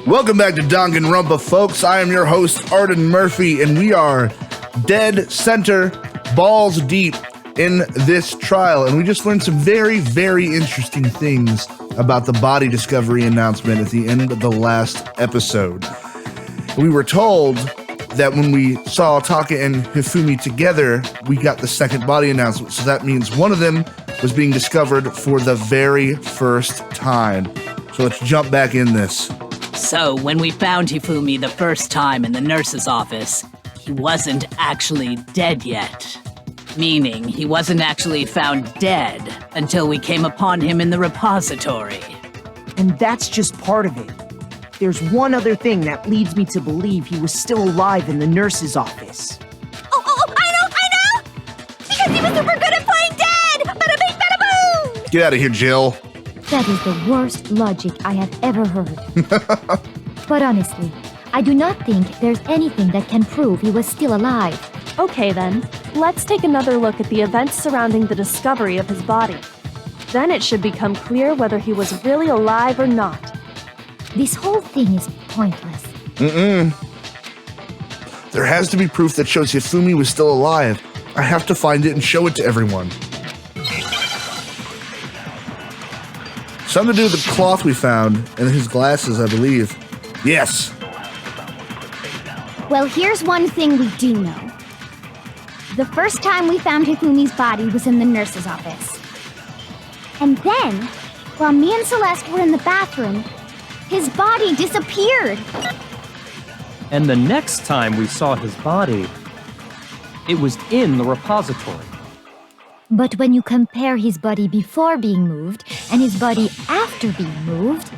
Welcome back to Danganronpa, folks. I am your host, Arden Murphy, and we are dead center, balls deep in this trial. And we just learned some very, very interesting things about the body discovery announcement at the end of the last episode. We were told that when we saw Taka and Hifumi together, we got the second body announcement. So that means one of them was being discovered for the very first time. So let's jump back in this. So, when we found Hifumi the first time in the nurse's office, he wasn't actually dead yet. Meaning, he wasn't actually found dead until we came upon him in the repository. And that's just part of it. There's one other thing that leads me to believe he was still alive in the nurse's office. I know! Because he was super good at playing dead! Bada bing, bada boom! Get out of here, Jill. That is the worst logic I have ever heard. But honestly, I do not think there's anything that can prove he was still alive. Okay then, let's take another look at the events surrounding the discovery of his body. Then it should become clear whether he was really alive or not. This whole thing is pointless. There has to be proof that shows Hifumi was still alive. I have to find it and show it to everyone. Something to do with the cloth we found and his glasses, I believe. Yes. Well, here's one thing we do know. The first time we found Hifumi's body was in the nurse's office. And then, while me and Celeste were in the bathroom, his body disappeared. And the next time we saw his body, it was in the repository. But when you compare his body before being moved and his body after being moved,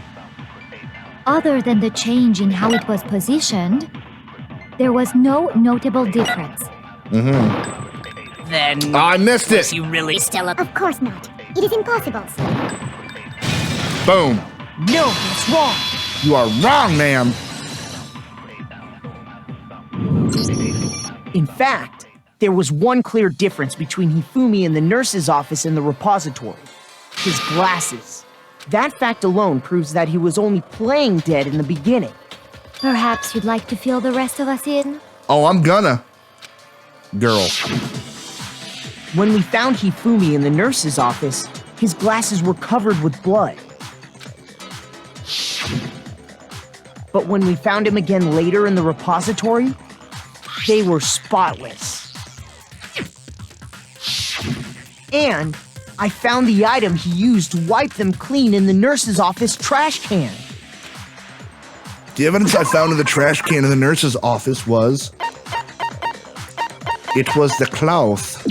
other than the change in how it was positioned, there was no notable difference. Then... I missed it! Was he really still Of course not. It is impossible. Boom. No, that's wrong. You are wrong, ma'am. In fact, there was one clear difference between Hifumi in the nurse's office and the repository. His glasses. That fact alone proves that he was only playing dead in the beginning. Perhaps you'd like to fill the rest of us in? Oh, I'm gonna. Girl. When we found Hifumi in the nurse's office, his glasses were covered with blood. But when we found him again later in the repository, they were spotless. And I found the item he used to wipe them clean in the nurse's office trash can. The evidence I found in the trash can in the nurse's office was... it was the cloth.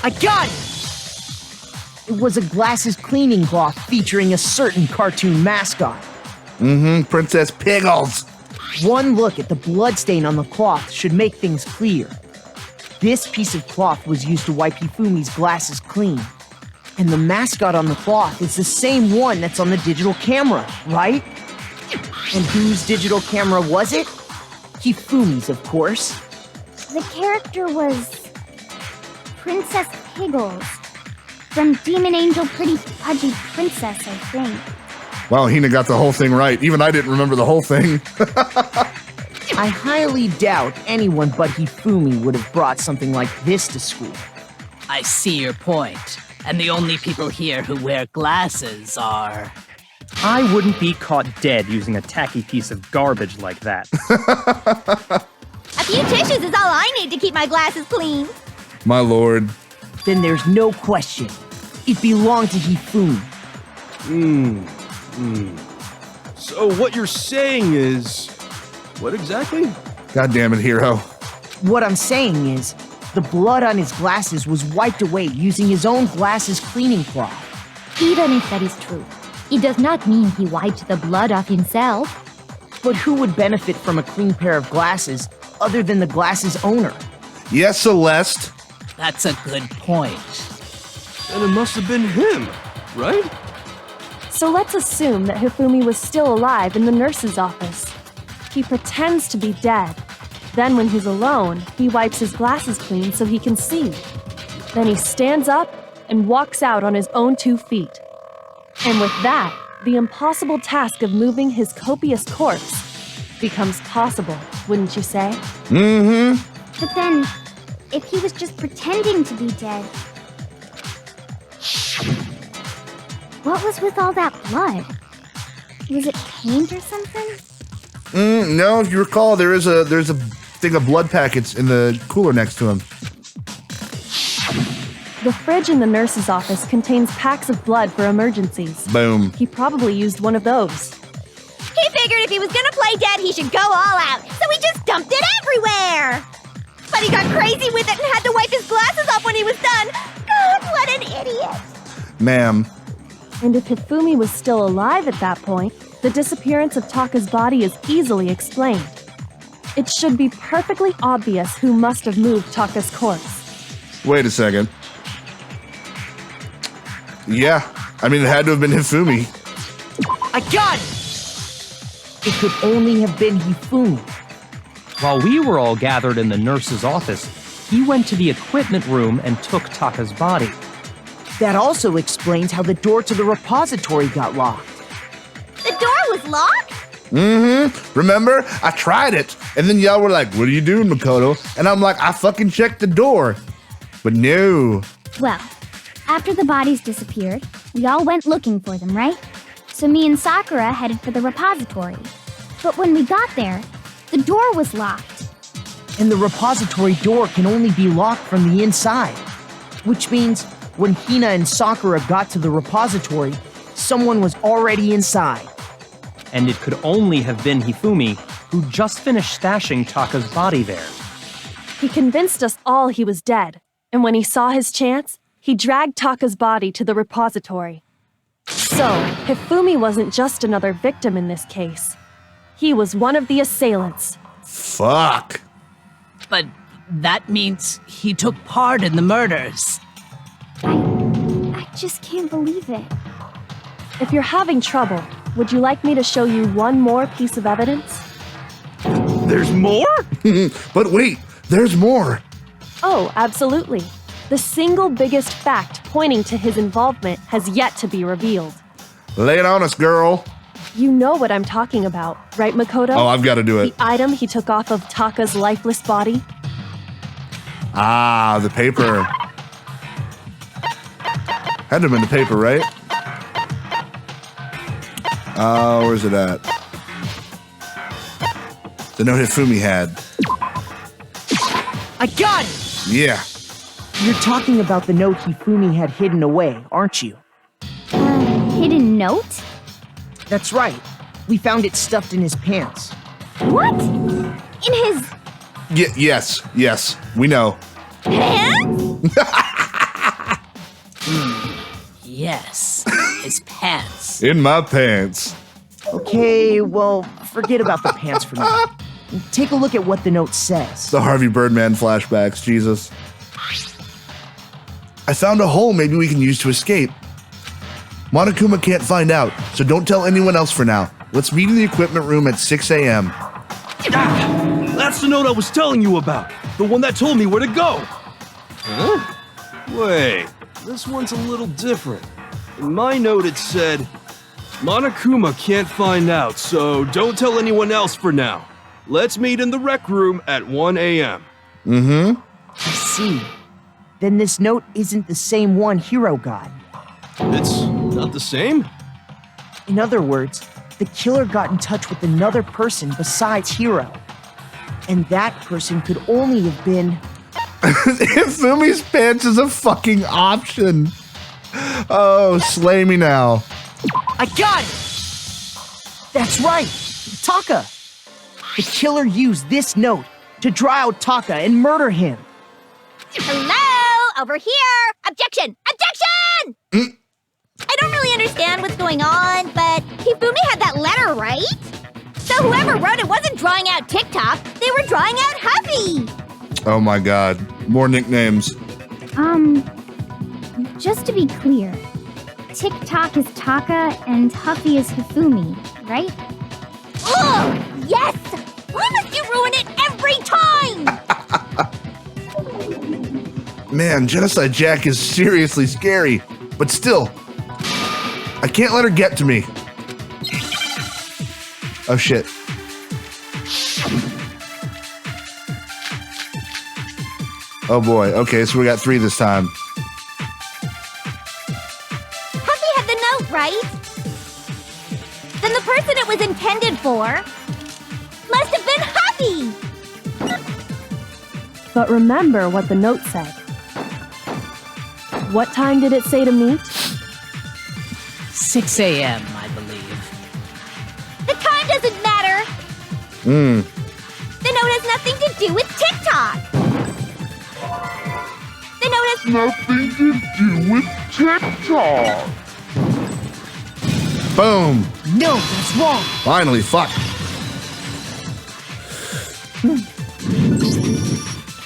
I got it! It was a glasses cleaning cloth featuring a certain cartoon mascot. Princess Piggles. One look at the bloodstain on the cloth should make things clear. This piece of cloth was used to wipe Hifumi's glasses clean. And the mascot on the cloth is the same one that's on the digital camera, right? And whose digital camera was it? Hifumi's, of course. The character was Princess Piggles from Demon Angel Pretty Pudgy Princess, I think. Wow, Hina got the whole thing right. Even I didn't remember the whole thing. I highly doubt anyone but Hifumi would have brought something like this to school. I see your point. And the only people here who wear glasses are... I wouldn't be caught dead using a tacky piece of garbage like that. A few tissues is all I need to keep my glasses clean. My lord. Then there's no question. It belonged to Hifumi. So what you're saying is... what exactly? God damn it, hero. What I'm saying is, the blood on his glasses was wiped away using his own glasses cleaning cloth. Even if that is true, it does not mean he wiped the blood off himself. But who would benefit from a clean pair of glasses other than the glasses owner? Yes, Celeste. That's a good point. Then it must have been him, right? So let's assume that Hifumi was still alive in the nurse's office. He pretends to be dead. Then when he's alone, he wipes his glasses clean so he can see. Then he stands up and walks out on his own 2 feet. And with that, the impossible task of moving his copious corpse becomes possible, wouldn't you say? Mm-hmm. But then, if he was just pretending to be dead, what was with all that blood? Was it paint or something? No, if you recall, there's a thing of blood packets in the cooler next to him. The fridge in the nurse's office contains packs of blood for emergencies. Boom. He probably used one of those. He figured if he was gonna play dead, he should go all out, so he just dumped it everywhere! But he got crazy with it and had to wipe his glasses off when he was done! God, what an idiot! Ma'am. And if Hifumi was still alive at that point, the disappearance of Taka's body is easily explained. It should be perfectly obvious who must have moved Taka's corpse. Wait a second. Yeah, I mean, it had to have been Hifumi. I got it! It could only have been Hifumi. While we were all gathered in the nurse's office, he went to the equipment room and took Taka's body. That also explains how the door to the repository got locked. The door was locked? Mm-hmm. Remember? I tried it. And then y'all were like, what are you doing, Makoto? And I'm like, I fucking checked the door. But no. Well, after the bodies disappeared, we all went looking for them, right? So me and Sakura headed for the repository. But when we got there, the door was locked. And the repository door can only be locked from the inside. Which means when Hina and Sakura got to the repository, someone was already inside. And it could only have been Hifumi, who just finished stashing Taka's body there. He convinced us all he was dead, and when he saw his chance, he dragged Taka's body to the repository. So, Hifumi wasn't just another victim in this case. He was one of the assailants. Fuck. But that means he took part in the murders. I just can't believe it. If you're having trouble, would you like me to show you one more piece of evidence? There's more? But wait, there's more. Oh, absolutely. The single biggest fact pointing to his involvement has yet to be revealed. Lay it on us, girl. You know what I'm talking about, right, Makoto? Oh, I've got to do it. The item he took off of Taka's lifeless body? Ah, the paper. Had to have been the paper, right? Where's it at? The note Hifumi had. I got it! Yeah. You're talking about the note Hifumi had hidden away, aren't you? Hidden note? That's right. We found it stuffed in his pants. What? In his Yes, we know. pants? Yes, his pants. In my pants. Okay, well, forget about the pants for now. Take a look at what the note says. The Harvey Birdman flashbacks, Jesus. I found a hole maybe we can use to escape. Monokuma can't find out, so don't tell anyone else for now. Let's meet in the equipment room at 6 a.m. Ah, that's the note I was telling you about. The one that told me where to go. Huh? Wait, this one's a little different. In my note it said, Monokuma can't find out, so don't tell anyone else for now. Let's meet in the rec room at 1 a.m. Mm-hmm. I see. Then this note isn't the same one Hiro got. It's not the same? In other words, the killer got in touch with another person besides Hiro. And that person could only have been... Hifumi's pants is a fucking option. Oh, slay me now. I got it! That's right! Taka! The killer used this note to draw out Taka and murder him. Hello? Over here! Objection! Objection! I don't really understand what's going on, but Hifumi had that letter, right? So whoever wrote it wasn't drawing out TikTok, they were drawing out Huffy! Oh my god. More nicknames. Just to be clear, TikTok is Taka and Huffy is Hifumi, right? Oh, yes! Why must you ruin it every time? Man, Genocide Jack is seriously scary. But still, I can't let her get to me. Oh, shit. Oh, boy. Okay, so we got 3 this time. Huffy had the note, right? Then the person it was intended for must have been Huffy! But remember what the note said. What time did it say to meet? 6 a.m., I believe. The time doesn't matter! The note has nothing to do with TikTok! The note has Nothing to do with TikTok. Boom. No, that's wrong. Finally, fuck.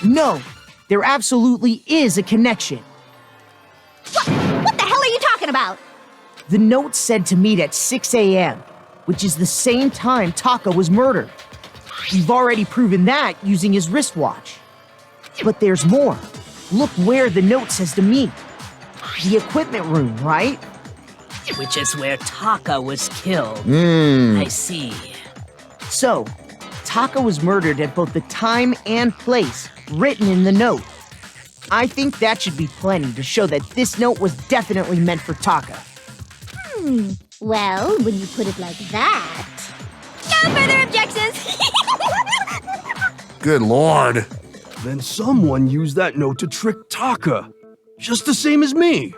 No, there absolutely is a connection. What the hell are you talking about? The note said to meet at 6 a.m., which is the same time Taka was murdered. We've already proven that using his wristwatch. But there's more. Look where the note says to meet. The equipment room, right? Which is where Taka was killed. I see. So, Taka was murdered at both the time and place written in the note. I think that should be plenty to show that this note was definitely meant for Taka. Well, when you put it like that. No further objections! Good lord. Then someone used that note to trick Taka. Just the same as me.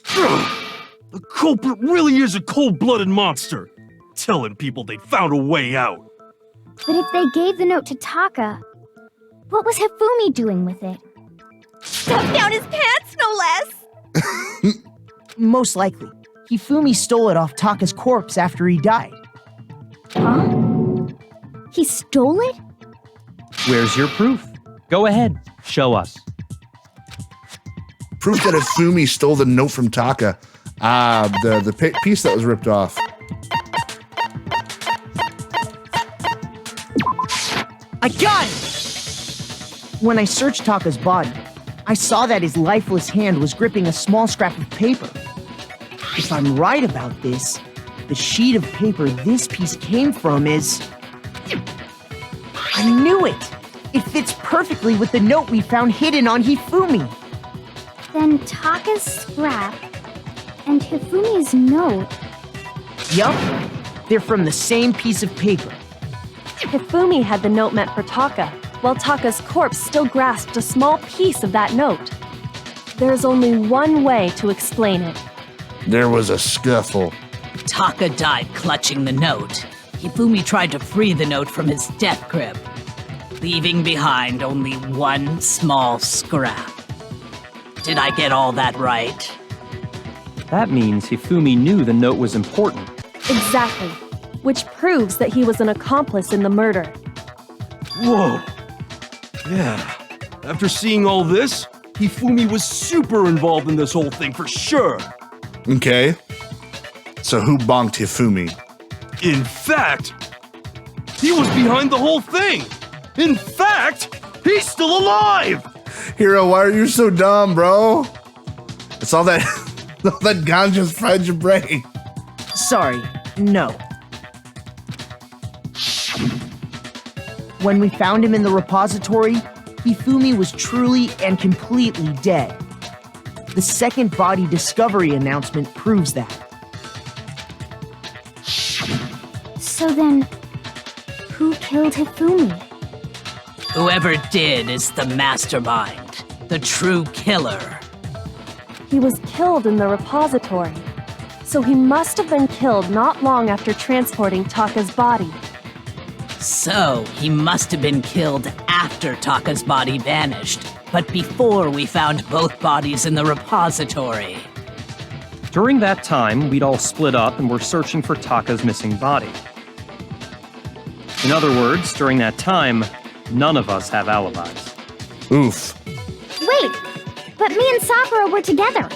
The culprit really is a cold-blooded monster. Telling people they found a way out. But if they gave the note to Taka, what was Hifumi doing with it? Stuffed down his pants, no less! Most likely, Hifumi stole it off Taka's corpse after he died. Huh? He stole it? Where's your proof? Go ahead, show us. Proof that Ifumi stole the note from Taka. The piece that was ripped off. I got it! When I searched Taka's body, I saw that his lifeless hand was gripping a small scrap of paper. If I'm right about this, the sheet of paper this piece came from is... I knew it! It fits perfectly with the note we found hidden on Hifumi. Then Taka's scrap and Hifumi's note. Yup, they're from the same piece of paper. Hifumi had the note meant for Taka, while Taka's corpse still grasped a small piece of that note. There's only one way to explain it. There was a scuffle. Taka died clutching the note. Hifumi tried to free the note from his death grip, leaving behind only one small scrap. Did I get all that right? That means Hifumi knew the note was important. Exactly, which proves that he was an accomplice in the murder. Whoa. Yeah. After seeing all this, Hifumi was super involved in this whole thing for sure. Okay. So who bonked Hifumi? In fact, he was behind the whole thing. In fact, he's still alive. Hero, why are you so dumb, bro? It's all that all that ganja's fried your brain. Sorry, no. When we found him in the repository, Hifumi was truly and completely dead. The second body discovery announcement proves that. So then, who killed Hifumi? Whoever did is the mastermind, the true killer. He was killed in the repository, so he must have been killed not long after transporting Taka's body. So, he must have been killed after Taka's body vanished, but before we found both bodies in the repository. During that time, we'd all split up and were searching for Taka's missing body. In other words, during that time, none of us have alibis. Oof. Wait, but me and Sakura were together.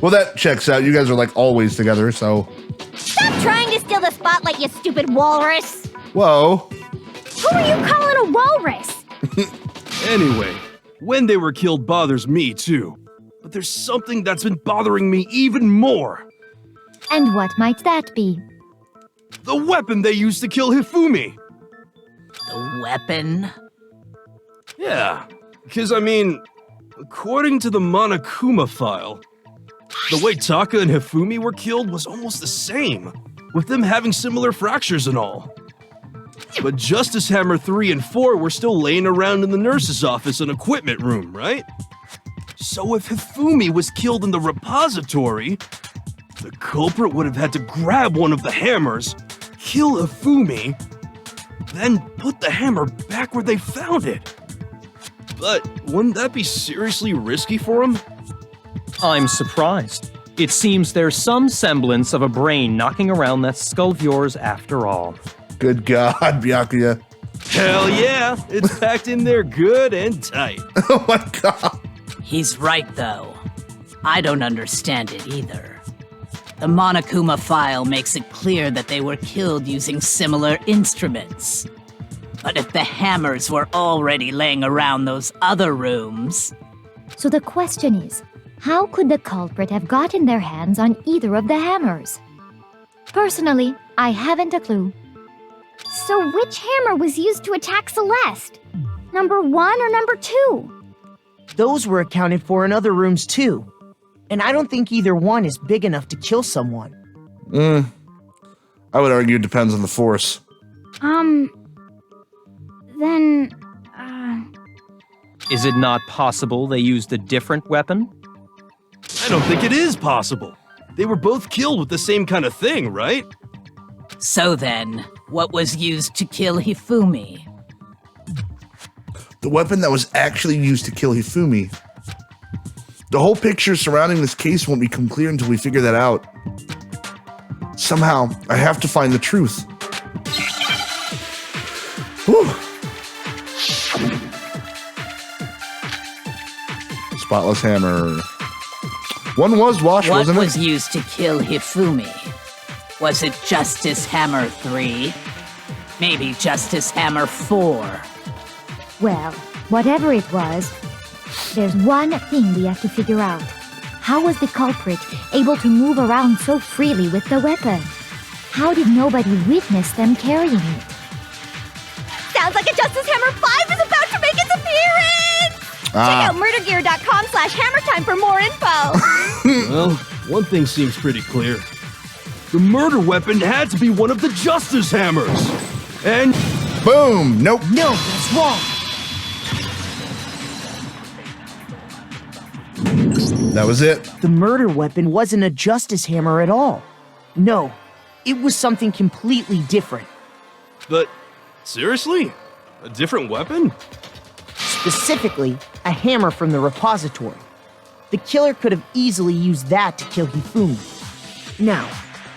Well, that checks out. You guys are like always together, so. Stop trying to steal the spotlight, you stupid walrus! Whoa. Who are you calling a walrus? Anyway, when they were killed bothers me too. But there's something that's been bothering me even more. And what might that be? The weapon they used to kill Hifumi! The weapon? Yeah, because according to the Monokuma file, the way Taka and Hifumi were killed was almost the same, with them having similar fractures and all. But Justice Hammer 3 and 4 were still laying around in the nurse's office and equipment room, right? So if Hifumi was killed in the repository, the culprit would have had to grab one of the hammers, kill Hifumi, then put the hammer back where they found it. But wouldn't that be seriously risky for him? I'm surprised. It seems there's some semblance of a brain knocking around that skull of yours after all. Good God, Byakuya. Hell yeah, it's packed in there good and tight. Oh my God. He's right, though. I don't understand it either. The Monokuma file makes it clear that they were killed using similar instruments. But if the hammers were already laying around those other rooms... So the question is, how could the culprit have gotten their hands on either of the hammers? Personally, I haven't a clue. So which hammer was used to attack Celeste? Number 1 or number 2? Those were accounted for in other rooms too. And I don't think either one is big enough to kill someone. I would argue it depends on the force. Then, Is it not possible they used a different weapon? I don't think it is possible. They were both killed with the same kind of thing, right? So then, what was used to kill Hifumi? The weapon that was actually used to kill Hifumi. The whole picture surrounding this case won't become clear until we figure that out. Somehow, I have to find the truth. Whew. Spotless hammer. One was washed, What wasn't was it? used to kill Hifumi? Was it Justice Hammer 3? Maybe Justice Hammer 4? Well, whatever it was, there's one thing we have to figure out. How was the culprit able to move around so freely with the weapon? How did nobody witness them carrying it? Sounds like a Justice Hammer 5 is about to make its appearance! Check out murdergear.com/hammertime for more info. Well, one thing seems pretty clear. The murder weapon had to be one of the Justice Hammers. And Boom! Nope. No, that's wrong. That was it. The murder weapon wasn't a justice hammer at all. No, it was something completely different. But seriously? A different weapon? Specifically, a hammer from the repository. The killer could have easily used that to kill Hifumi. Now,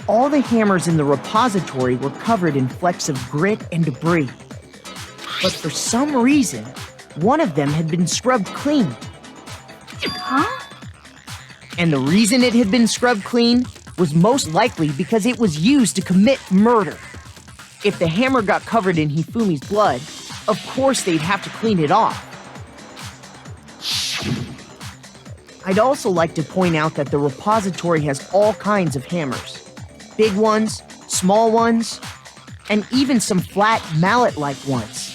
all the hammers in the repository were covered in flecks of grit and debris. But for some reason, one of them had been scrubbed clean. Huh? And the reason it had been scrubbed clean was most likely because it was used to commit murder. If the hammer got covered in Hifumi's blood, of course they'd have to clean it off. I'd also like to point out that the repository has all kinds of hammers. Big ones, small ones, and even some flat mallet-like ones.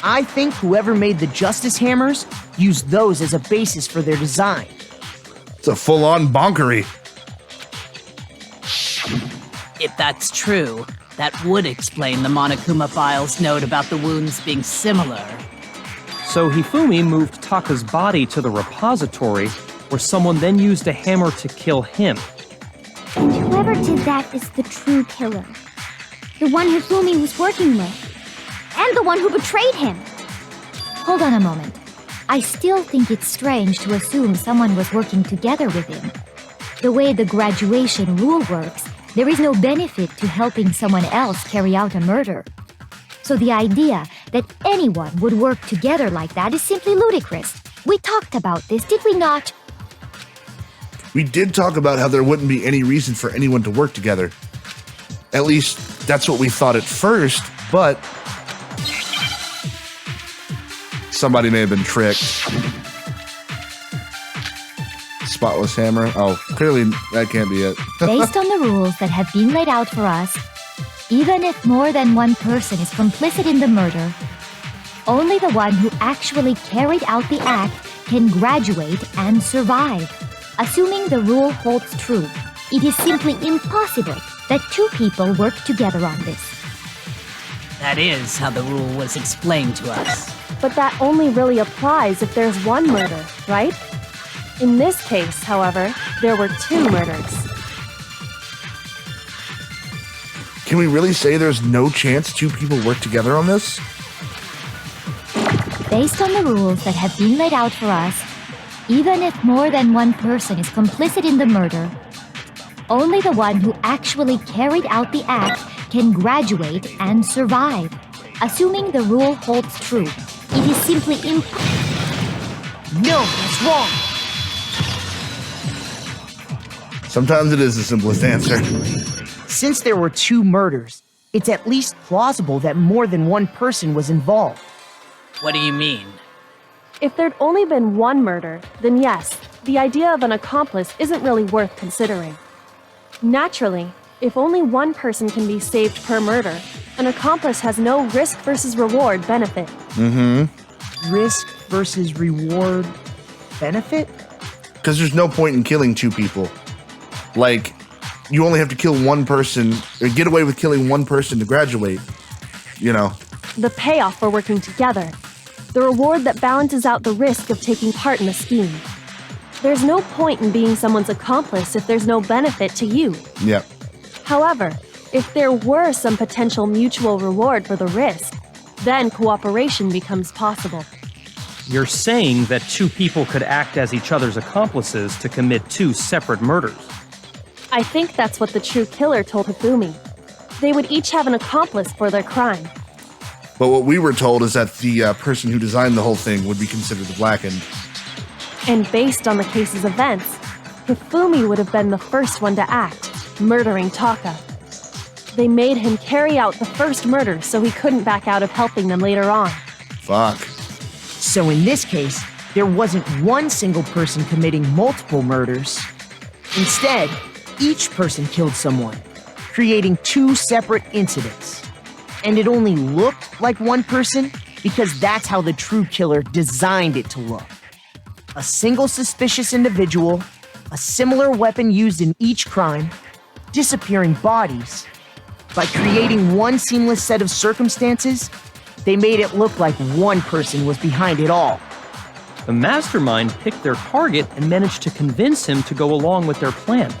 I think whoever made the Justice Hammers used those as a basis for their design. It's a full-on bonkery. If that's true, that would explain the Monokuma file's note about the wounds being similar. So Hifumi moved Taka's body to the repository, where someone then used a hammer to kill him. And whoever did that is the true killer. The one Hifumi was working with. And the one who betrayed him. Hold on a moment. I still think it's strange to assume someone was working together with him. The way the graduation rule works, there is no benefit to helping someone else carry out a murder. So the idea that anyone would work together like that is simply ludicrous. We talked about this, did we not? We did talk about how there wouldn't be any reason for anyone to work together. At least, that's what we thought at first, but somebody may have been tricked. Spotless hammer. Oh, clearly that can't be it. Based on the rules that have been laid out for us, Even if more than one person is complicit in the murder, only the one who actually carried out the act can graduate and survive. Assuming the rule holds true, it is simply impossible that two people work together on this. That is how the rule was explained to us. But that only really applies if there's one murder, right? In this case, however, there were two murders. Can we really say there's no chance two people work together on this? Based on the rules that have been laid out for us, even if more than one person is complicit in the murder, only the one who actually carried out the act can graduate and survive. Assuming the rule holds true, it is simply No, that's wrong. Sometimes it is the simplest answer. Since there were two murders, it's at least plausible that more than one person was involved. What do you mean? If there'd only been one murder, then yes, the idea of an accomplice isn't really worth considering. Naturally, if only one person can be saved per murder, an accomplice has no risk versus reward benefit. Risk versus reward benefit? Because there's no point in killing two people. Like, you only have to kill one person, or get away with killing one person to graduate. You know. The payoff for working together. The reward that balances out the risk of taking part in a scheme. There's no point in being someone's accomplice if there's no benefit to you. Yep. However, if there were some potential mutual reward for the risk, then cooperation becomes possible. You're saying that two people could act as each other's accomplices to commit two separate murders. I think that's what the true killer told Hifumi. They would each have an accomplice for their crime. But what we were told is that the person who designed the whole thing would be considered the blackened. And based on the case's events, Hifumi would have been the first one to act, murdering Taka. They made him carry out the first murder so he couldn't back out of helping them later on. Fuck. So in this case, there wasn't one single person committing multiple murders. Instead, each person killed someone, creating two separate incidents. And it only looked like one person because that's how the true killer designed it to look. A single suspicious individual, a similar weapon used in each crime, disappearing bodies. By creating one seamless set of circumstances, they made it look like one person was behind it all. The mastermind picked their target and managed to convince him to go along with their plan.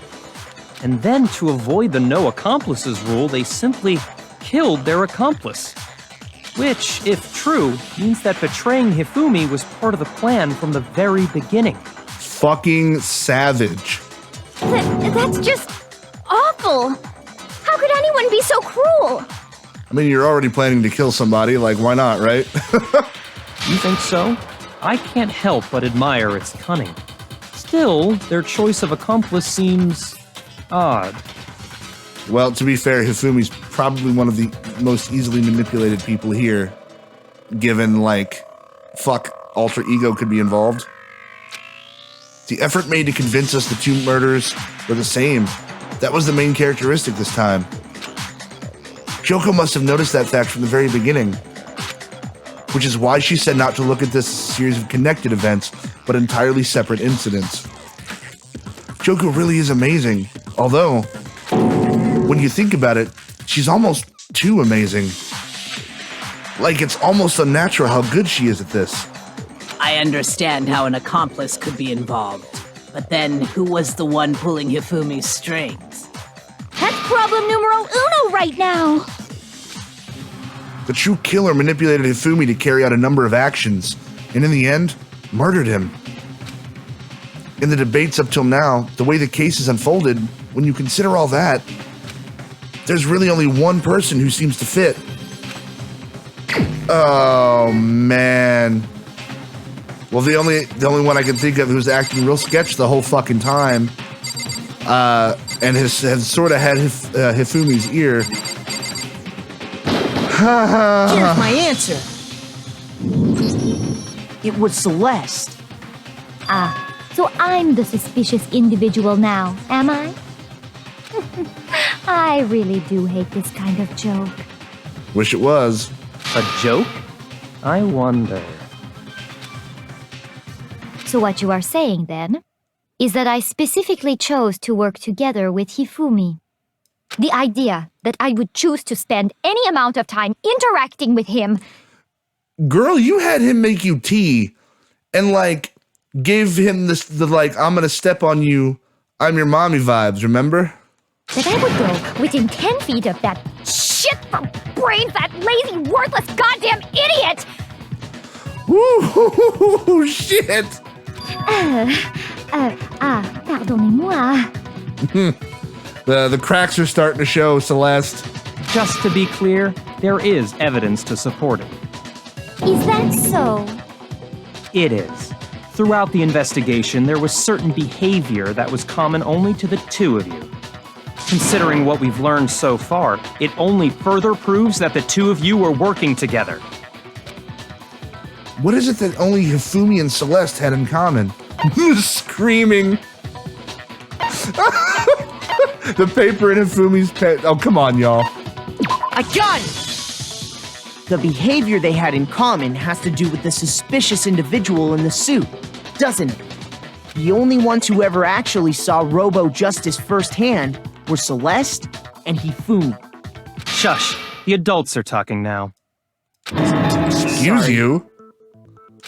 And then, to avoid the no accomplices rule, they simply killed their accomplice. Which, if true, means that betraying Hifumi was part of the plan from the very beginning. Fucking savage. That's just awful. How could anyone be so cruel? I mean, you're already planning to kill somebody, like, why not, right? You think so? I can't help but admire its cunning. Still, their choice of accomplice seems odd. Well, to be fair, Hifumi's probably one of the most easily manipulated people here, given, like, fuck, alter ego could be involved. The effort made to convince us the two murders were the same. That was the main characteristic this time. Kyoko must have noticed that fact from the very beginning, which is why she said not to look at this as a series of connected events, but entirely separate incidents. Kyoko really is amazing, although, when you think about it, she's almost too amazing. Like, it's almost unnatural how good she is at this. I understand how an accomplice could be involved, but then who was the one pulling Hifumi's strings? That's problem numero uno right now. The true killer manipulated Hifumi to carry out a number of actions, and in the end, murdered him. In the debates up till now, the way the case is unfolded, when you consider all that, there's really only one person who seems to fit. Oh, man. Well, the only one I can think of who's acting real sketch the whole fucking time, and has sort of had Hifumi's ear. Here's my answer. It was Celeste. So I'm the suspicious individual now, am I? I really do hate this kind of joke. Wish it was. A joke? I wonder. So what you are saying, then, is that I specifically chose to work together with Hifumi. The idea that I would choose to spend any amount of time interacting with him. Girl, you had him make you tea and, like, gave him the I'm gonna step on you, I'm your mommy vibes, remember? That I would go within 10 feet of that shit for brains, that lazy, worthless goddamn idiot! Woo, shit! Pardonnez-moi. The cracks are starting to show, Celeste. Just to be clear, there is evidence to support it. Is that so? It is. Throughout the investigation, there was certain behavior that was common only to the two of you. Considering what we've learned so far, it only further proves that the two of you were working together. What is it that only Hifumi and Celeste had in common? Screaming. The paper in Hifumi's pen. Oh, come on, y'all. I got it! The behavior they had in common has to do with the suspicious individual in the suit, doesn't it? The only ones who ever actually saw Robo-Justice firsthand were Celeste and Hifumi. Shush, the adults are talking now. Excuse you?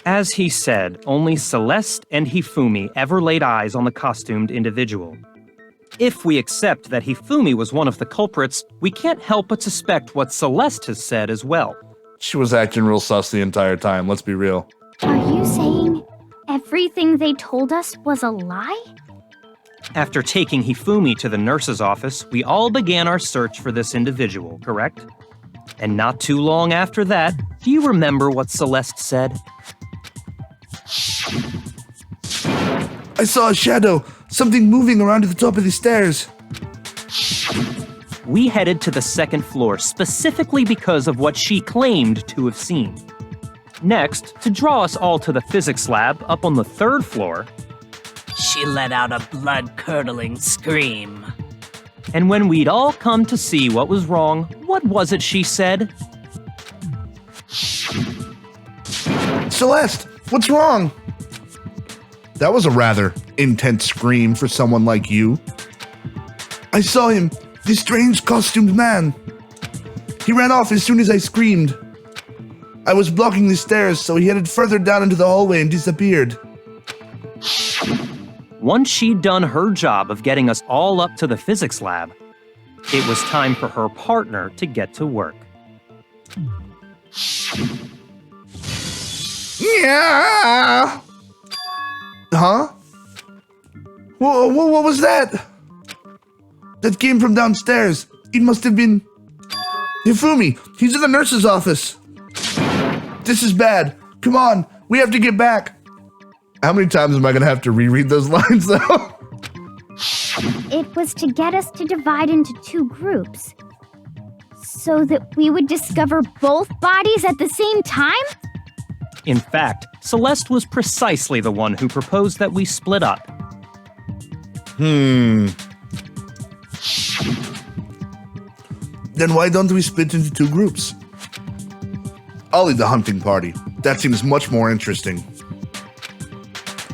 As he said, only Celeste and Hifumi ever laid eyes on the costumed individual. If we accept that Hifumi was one of the culprits, we can't help but suspect what Celeste has said as well. She was acting real sus the entire time, let's be real. Are you saying everything they told us was a lie? After taking Hifumi to the nurse's office, we all began our search for this individual, correct? And not too long after that, do you remember what Celeste said? I saw a shadow, something moving around at the top of the stairs. We headed to the second floor specifically because of what she claimed to have seen. Next, to draw us all to the physics lab up on the third floor, She let out a blood-curdling scream. and when we'd all come to see what was wrong, what was it she said? Celeste, what's wrong? That was a rather intense scream for someone like you. I saw him, this strange costumed man. He ran off as soon as I screamed. I was blocking the stairs, so he headed further down into the hallway and disappeared. Once she'd done her job of getting us all up to the physics lab, it was time for her partner to get to work. Yeah. Huh? What was that? That came from downstairs. It must have been Hifumi. He's in the nurse's office. This is bad. Come on, we have to get back. How many times am I gonna have to reread those lines though? It was to get us to divide into two groups, so that we would discover both bodies at the same time? In fact, Celeste was precisely the one who proposed that we split up. Then why don't we split into two groups? I'll lead the hunting party. That seems much more interesting.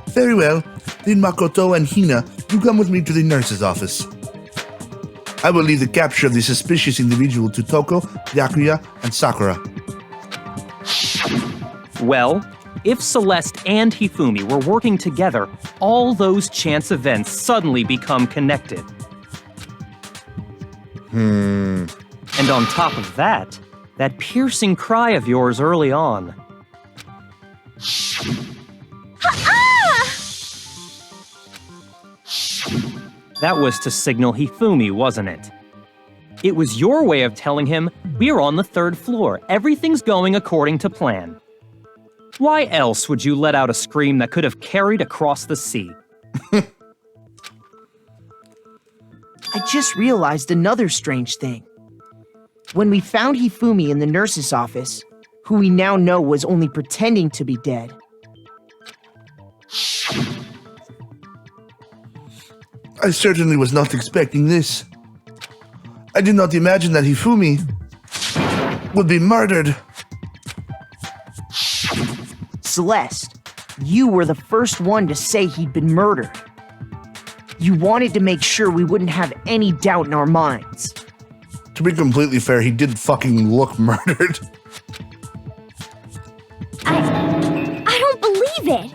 Very well. Then Makoto and Hina, you come with me to the nurse's office. I will leave the capture of the suspicious individual to Toko, Yakuya, and Sakura. Well, if Celeste and Hifumi were working together, all those chance events suddenly become connected. And on top of that, that piercing cry of yours early on. That was to signal Hifumi, wasn't it? It was your way of telling him, we're on the third floor, everything's going according to plan. Why else would you let out a scream that could have carried across the sea? I just realized another strange thing. When we found Hifumi in the nurse's office, who we now know was only pretending to be dead, I certainly was not expecting this. I did not imagine that Hifumi would be murdered. Celeste, you were the first one to say he'd been murdered. You wanted to make sure we wouldn't have any doubt in our minds. To be completely fair, he did fucking look murdered. I don't believe it.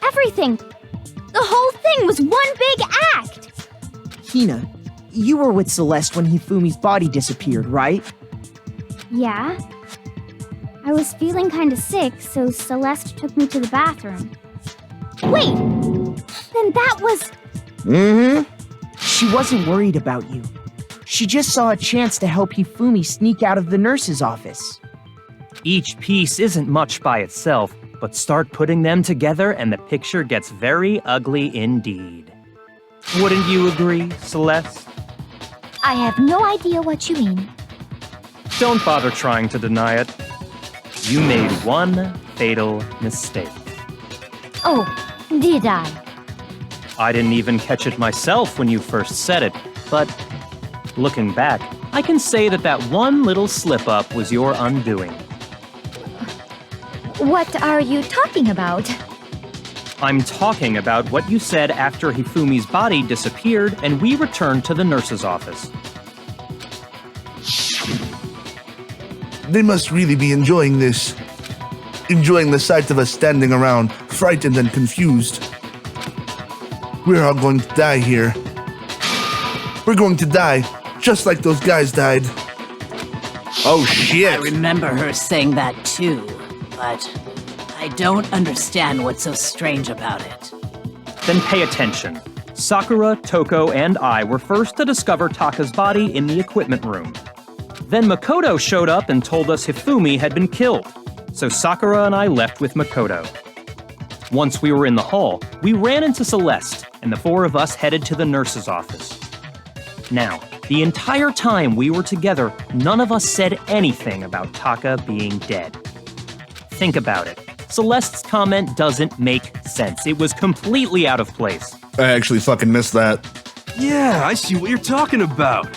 Everything, the whole thing was one big act. Hina, you were with Celeste when Hifumi's body disappeared, right? Yeah. I was feeling kinda sick, so Celeste took me to the bathroom. Wait! Then that was... Mm-hmm. She wasn't worried about you. She just saw a chance to help Hifumi sneak out of the nurse's office. Each piece isn't much by itself, but start putting them together and the picture gets very ugly indeed. Wouldn't you agree, Celeste? I have no idea what you mean. Don't bother trying to deny it. You made one fatal mistake. Oh, did I? I didn't even catch it myself when you first said it, but looking back, I can say that one little slip-up was your undoing. What are you talking about? I'm talking about what you said after Hifumi's body disappeared and we returned to the nurse's office. They must really be enjoying this. Enjoying the sight of us standing around, frightened and confused. We're all going to die here. We're going to die, just like those guys died. Oh shit! I remember her saying that too, but I don't understand what's so strange about it. Then pay attention. Sakura, Toko, and I were first to discover Taka's body in the equipment room. Then Makoto showed up and told us Hifumi had been killed, so Sakura and I left with Makoto. Once we were in the hall, we ran into Celeste, and the four of us headed to the nurse's office. Now, the entire time we were together, none of us said anything about Taka being dead. Think about it. Celeste's comment doesn't make sense. It was completely out of place. I actually fucking missed that. Yeah, I see what you're talking about.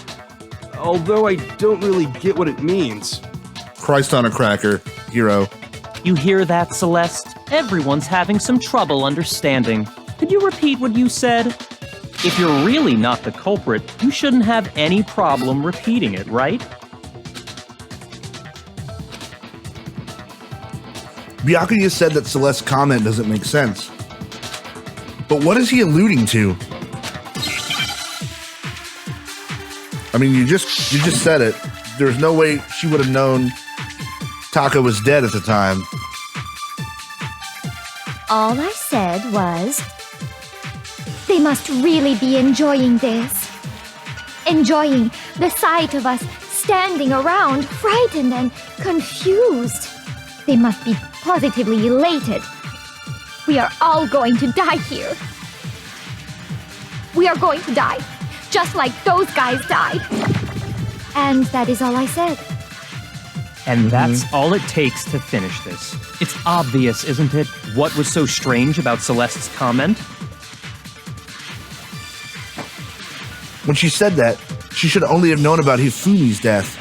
Although I don't really get what it means. Christ on a cracker, hero. You hear that, Celeste? Everyone's having some trouble understanding. Could you repeat what you said? If you're really not the culprit, you shouldn't have any problem repeating it, right? Byakuya said that Celeste's comment doesn't make sense. But what is he alluding to? I mean, you just said it. There's no way she would have known Taka was dead at the time. All I said was, they must really be enjoying this. Enjoying the sight of us standing around, frightened and confused. They must be positively elated. We are all going to die here. We are going to die, just like those guys died. And that is all I said. And that's all it takes to finish this. It's obvious, isn't it, what was so strange about Celeste's comment? When she said that, she should only have known about Hifumi's death.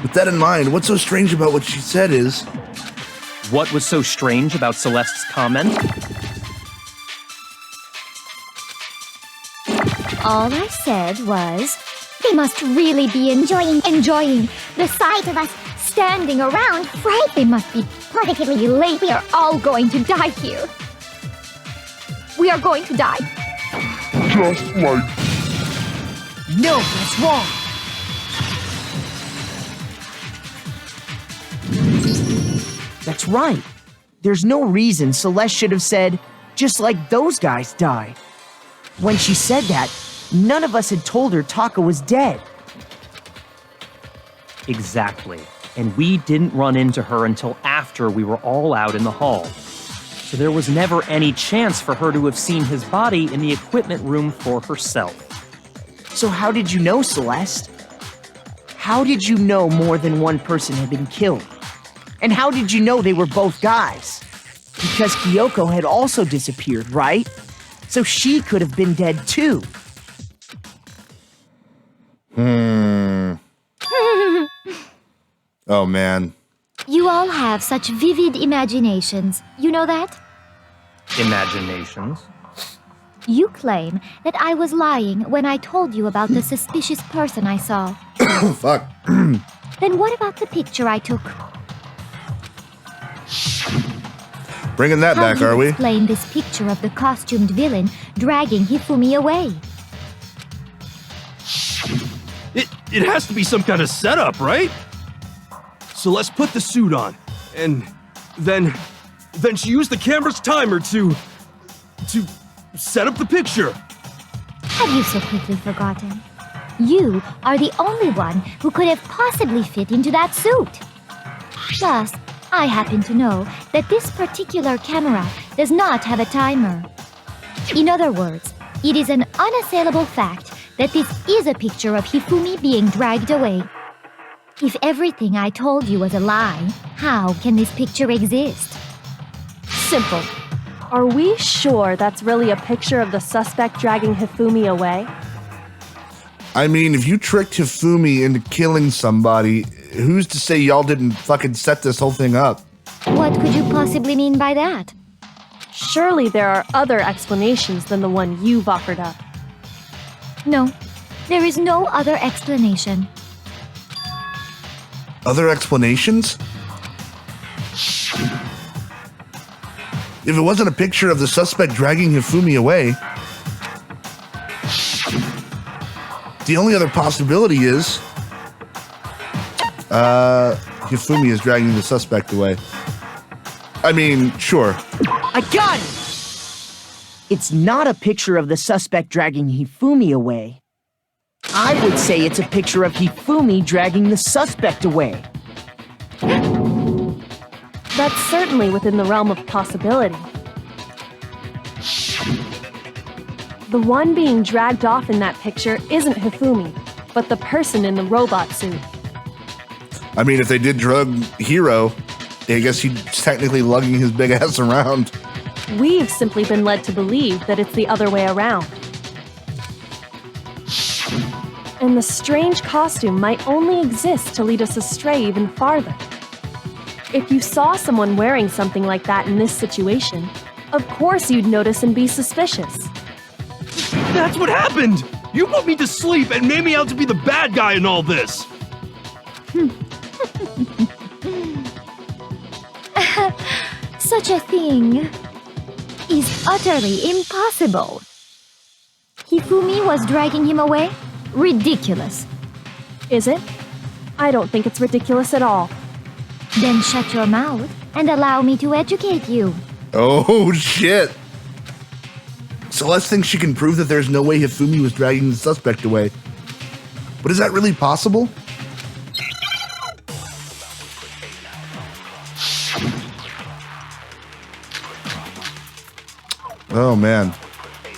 With that in mind, what's so strange about what she said is... What was so strange about Celeste's comment? All I said was, they must really be enjoying the sight of us standing around, right? They must be positively elated. We are all going to die here. We are going to die. Just like... No, that's wrong. That's right. There's no reason Celeste should have said, just like those guys died. When she said that, none of us had told her Taka was dead. Exactly. And we didn't run into her until after we were all out in the hall. So there was never any chance for her to have seen his body in the equipment room for herself. So how did you know, Celeste? How did you know more than one person had been killed? And how did you know they were both guys? Because Kyoko had also disappeared, right? So she could have been dead too. Oh, man. You all have such vivid imaginations. You know that? Imaginations. You claim that I was lying when I told you about the suspicious person I saw. Fuck. Then what about the picture I took? Bringing that How back, do you are we? explain this picture of the costumed villain dragging Hifumi away? It has to be some kind of setup, right? Celeste put the suit on, and then she used the camera's timer to set up the picture. Have you so quickly forgotten? You are the only one who could have possibly fit into that suit. Plus, I happen to know that this particular camera does not have a timer. In other words, it is an unassailable fact that this is a picture of Hifumi being dragged away. If everything I told you was a lie, how can this picture exist? Simple. Are we sure that's really a picture of the suspect dragging Hifumi away? I mean, if you tricked Hifumi into killing somebody, who's to say y'all didn't fucking set this whole thing up? What could you possibly mean by that? Surely there are other explanations than the one you've offered up. No, there is no other explanation. Other explanations? If it wasn't a picture of the suspect dragging Hifumi away, the only other possibility is Hifumi is dragging the suspect away. I mean, sure. I got it! It's not a picture of the suspect dragging Hifumi away. I would say it's a picture of Hifumi dragging the suspect away. That's certainly within the realm of possibility. The one being dragged off in that picture isn't Hifumi, but the person in the robot suit. I mean, if they did drug Hero, I guess he's technically lugging his big ass around. We've simply been led to believe that it's the other way around. And the strange costume might only exist to lead us astray even farther. If you saw someone wearing something like that in this situation, of course you'd notice and be suspicious. That's what happened! You put me to sleep and made me out to be the bad guy in all this! Such a thing is utterly impossible. Hifumi was dragging him away? Ridiculous. Is it? I don't think it's ridiculous at all. Then shut your mouth and allow me to educate you. Oh, shit. Celeste thinks she can prove that there's no way Hifumi was dragging the suspect away. But is that really possible? Oh, man.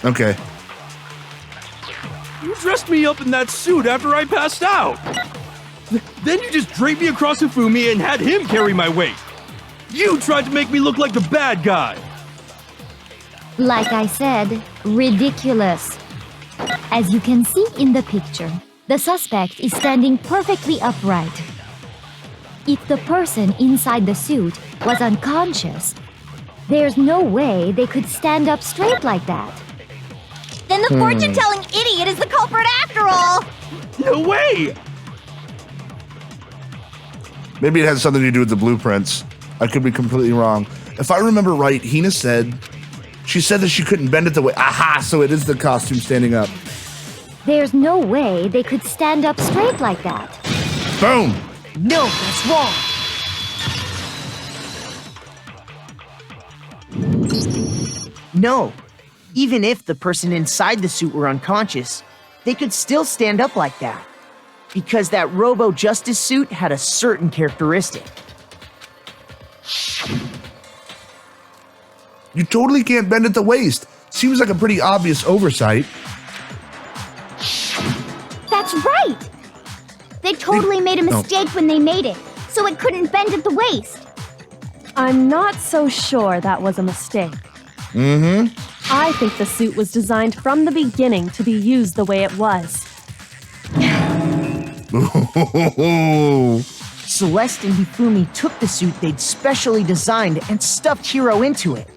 Okay. You dressed me up in that suit after I passed out! Then you just draped me across Hifumi and had him carry my weight! You tried to make me look like the bad guy! Like I said, ridiculous. As you can see in the picture, the suspect is standing perfectly upright. If the person inside the suit was unconscious, there's no way they could stand up straight like that. Then the fortune-telling idiot is the culprit after all! No way! Maybe it has something to do with the blueprints. I could be completely wrong. If I remember right, Hina said... She said that she couldn't bend it the way... Aha! So it is the costume standing up. There's no way they could stand up straight like that. Boom! No, that's wrong. No. Even if the person inside the suit were unconscious, they could still stand up like that. Because that Robo-Justice suit had a certain characteristic. You totally can't bend at the waist. Seems like a pretty obvious oversight. That's right! They totally made a mistake when they made it, so it couldn't bend at the waist. I'm not so sure that was a mistake. Mm-hmm. I think the suit was designed from the beginning to be used the way it was. Celeste and Hifumi took the suit they'd specially designed and stuffed Hiro into it.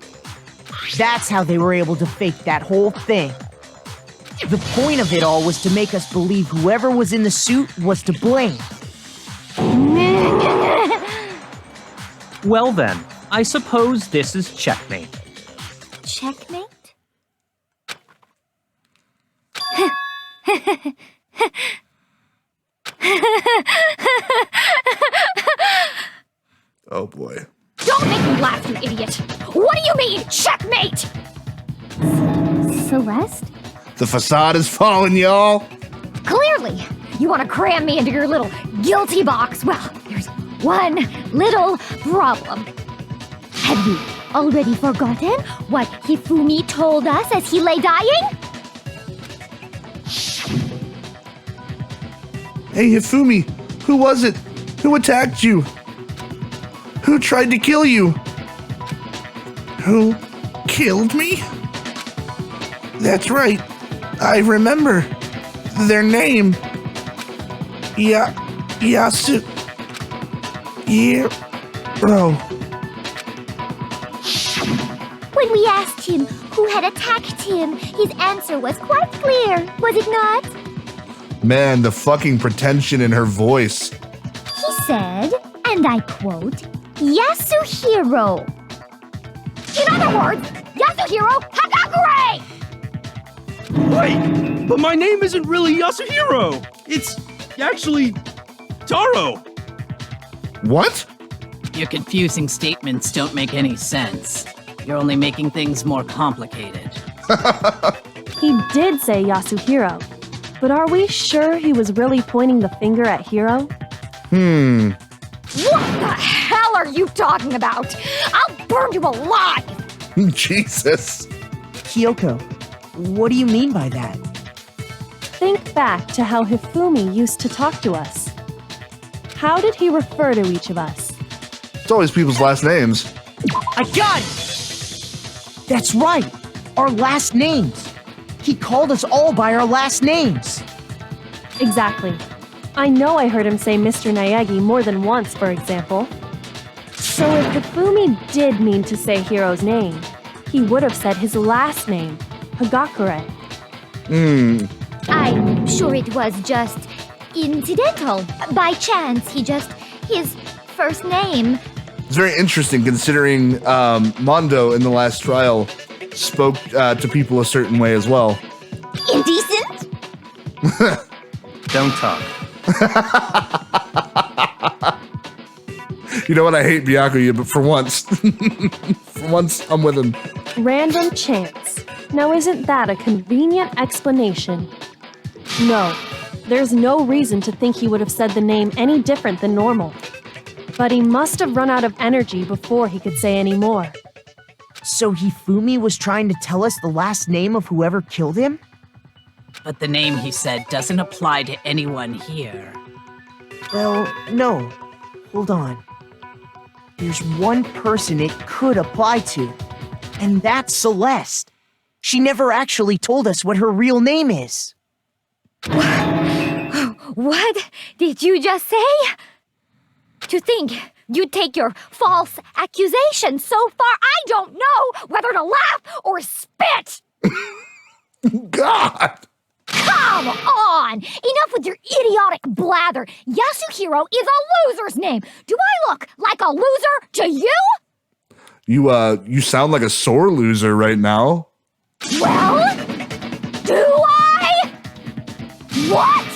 That's how they were able to fake that whole thing. The point of it all was to make us believe whoever was in the suit was to blame. Well then, I suppose this is checkmate. Checkmate? Oh boy. Don't make me laugh, you idiot! What do you mean, checkmate? Celeste? The facade is falling, y'all. Clearly, you want to cram me into your little guilty box. Well, there's one little problem. Have you already forgotten what Hifumi told us as he lay dying? Hey, Hifumi, who was it? Who attacked you? Who tried to kill you? Who killed me? That's right. I remember their name. Yasu. Hiro. When we asked him who had attacked him, his answer was quite clear, was it not? Man, the fucking pretension in her voice. He said, and I quote, Yasuhiro. In other words, Yasuhiro Hagakure! Wait, but my name isn't really Yasuhiro. It's actually Taro. What? Your confusing statements don't make any sense. You're only making things more complicated. He did say Yasuhiro, but are we sure he was really pointing the finger at Hiro? What the hell are you talking about? I'll burn you alive! Jesus. Kyoko, what do you mean by that? Think back to how Hifumi used to talk to us. How did he refer to each of us? It's always people's last names. I got it! That's right, our last names. He called us all by our last names. Exactly. I know I heard him say Mr. Naegi more than once, for example. So if Hifumi did mean to say Hiro's name, he would have said his last name, Hagakure. I'm sure it was just incidental. By chance, his first name. It's very interesting considering Mondo in the last trial spoke to people a certain way as well. Indecent? Don't talk. You know what? I hate Byakuya, but for once, I'm with him. Random chance. Now isn't that a convenient explanation? No, there's no reason to think he would have said the name any different than normal. But he must have run out of energy before he could say any more. So Hifumi was trying to tell us the last name of whoever killed him? But the name he said doesn't apply to anyone here. Well, no. Hold on. There's one person it could apply to, and that's Celeste. She never actually told us what her real name is. What did you just say? To think you'd take your false accusation so far, I don't know whether to laugh or spit! God! Come on! Enough with your idiotic blather! Yasuhiro is a loser's name! Do I look like a loser to you? You sound like a sore loser right now. Well, do I? What?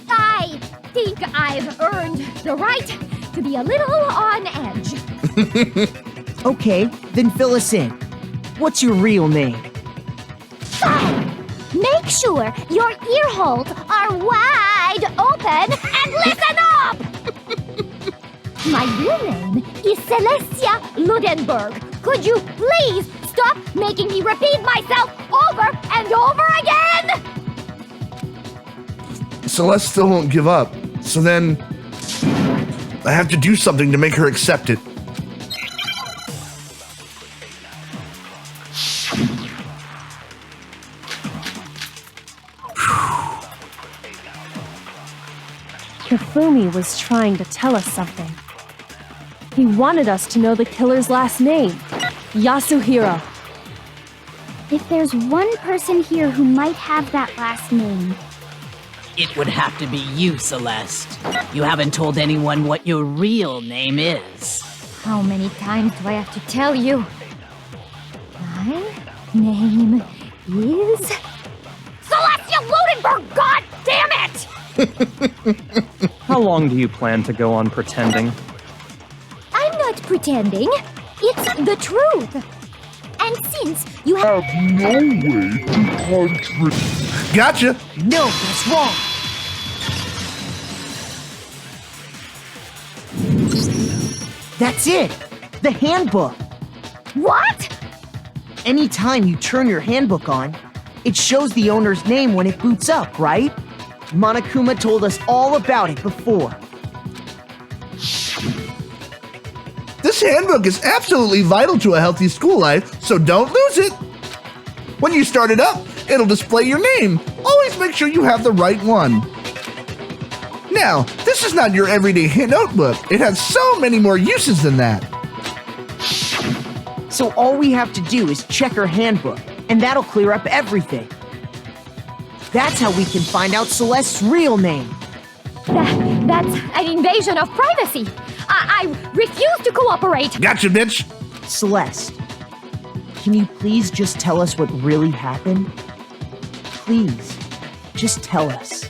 I think I've earned the right to be a little on edge. Okay, then fill us in. What's your real name? Fine. Make sure your ear holes are wide open and listen up! My real name is Celestia Ludenberg. Could you please stop making me repeat myself over and over again? Celeste still won't give up. So then I have to do something to make her accept it. Hifumi was trying to tell us something. He wanted us to know the killer's last name, Yasuhiro. If there's one person here who might have that last name, It would have to be you, Celeste. You haven't told anyone what your real name is. How many times do I have to tell you? My name is... Celestia Ludenberg, god damn it! How long do you plan to go on pretending? I'm not pretending. It's the truth. And since you have Gotcha. No, that's wrong. That's it. The handbook. what? Anytime you turn your handbook on, it shows the owner's name when it boots up, right? Monokuma told us all about it before. This handbook is absolutely vital to a healthy school life, so don't lose it. When you start it up, it'll display your name. Always make sure you have the right one. Now, this is not your everyday notebook. It has so many more uses than that. So all we have to do is check her handbook, and that'll clear up everything. That's how we can find out Celeste's real name. That's an invasion of privacy. I refuse to cooperate. Gotcha, bitch. Celeste, can you please just tell us what really happened? Please, just tell us.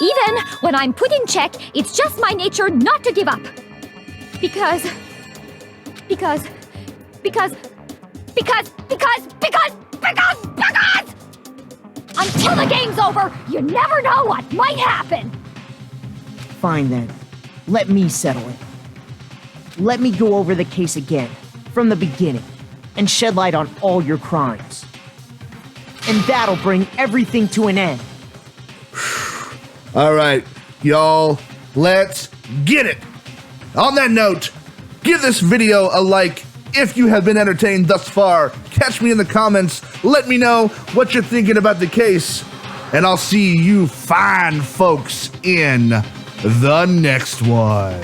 Even when I'm put in check, it's just my nature not to give up. Because until the game's over, you never know what might happen. Fine then. Let me settle it. Let me go over the case again, from the beginning, and shed light on all your crimes. And that'll bring everything to an end. All right, y'all, let's get it. On that note, give this video a like if you have been entertained thus far. Catch me in the comments. Let me know what you're thinking about the case. And I'll see you fine folks in the next one.